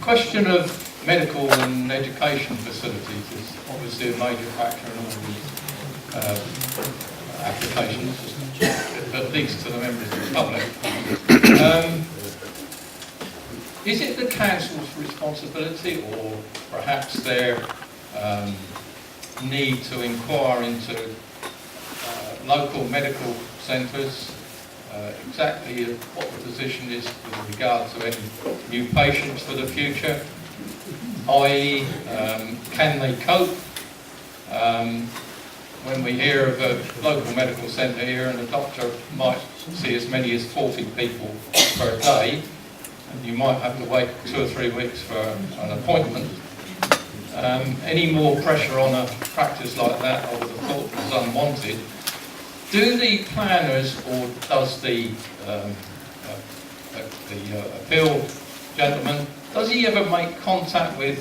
question of medical and education facilities is obviously a major factor in all these applications, at least to the members of the public. Is it the council's responsibility, or perhaps their need to inquire into local medical centres, exactly what the position is with regard to any new patients for the future, i.e. can they cope? When we hear of a local medical centre here and the doctor might see as many as 40 people per day, and you might have to wait 2 or 3 weeks for an appointment. Any more pressure on a practice like that, I would have thought, was unwanted. Do the planners, or does the appeal gentleman, does he ever make contact with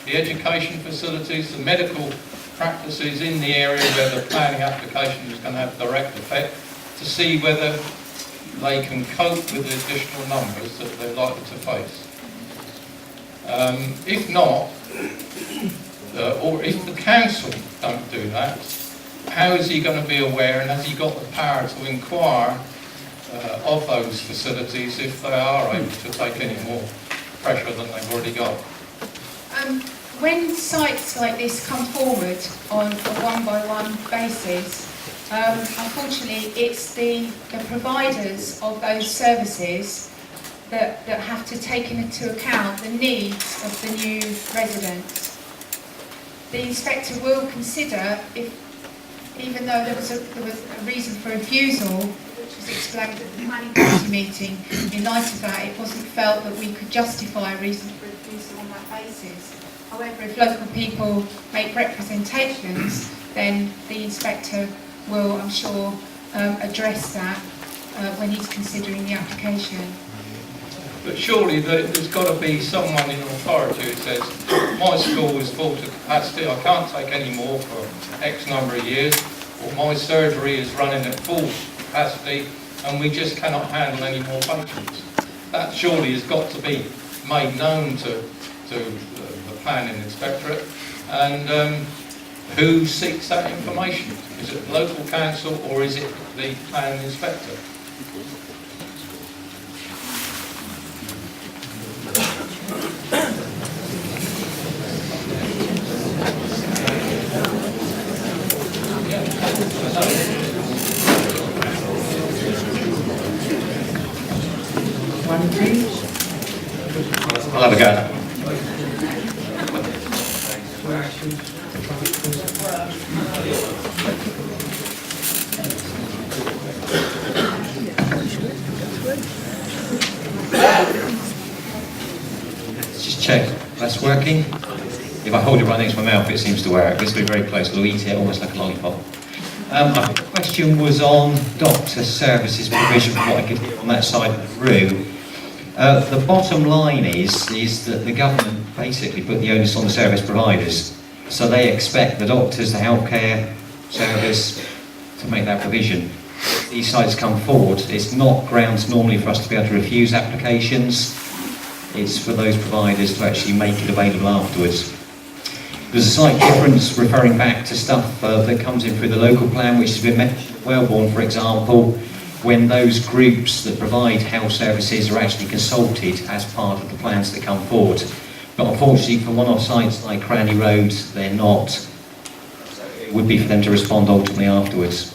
the education facilities, the medical practices in the area where the planning application is going to have direct effect, to see whether they can cope with the additional numbers that they're likely to face? If not, or if the council don't do that, how is he going to be aware, and has he got the power to inquire of those facilities if they are able to take any more pressure than they've already got? When sites like this come forward on a one-by-one basis, unfortunately it's the providers of those services that have to take into account the needs of the new residents. The inspector will consider if, even though there was a reason for refusal, which was explained at the planning committee meeting, in light of that it wasn't felt that we could justify a reason for refusal on that basis. However, if local people make representations, then the inspector will, I'm sure, address that when he's considering the application. But surely there's got to be someone in authority who says, my school is full to capacity, I can't take any more for X number of years, or my surgery is running at full capacity and we just cannot handle any more patients. That surely has got to be made known to the planning inspectorate. And who seeks that information? Is it the local council or is it the planning inspector? One, please. I'll have a go at that. Let's just check. That's working. If I hold it right next to my mouth, it seems to work. Let's be very close. We'll eat it almost like a lollipop. My question was on doctor services provision, from what I could hear on that side of the room. The bottom line is that the government basically put the onus on the service providers. So they expect the doctors, the healthcare service, to make that provision. If these sites come forward, it's not grounds normally for us to be able to refuse applications. It's for those providers to actually make it available afterwards. There's a slight difference referring back to stuff that comes in through the local plan, which has been mentioned at Wellbourne, for example, when those groups that provide health services are actually consulted as part of the plans that come forward. But unfortunately, for one-off sites like Cranleigh Rd, they're not. So it would be for them to respond ultimately afterwards.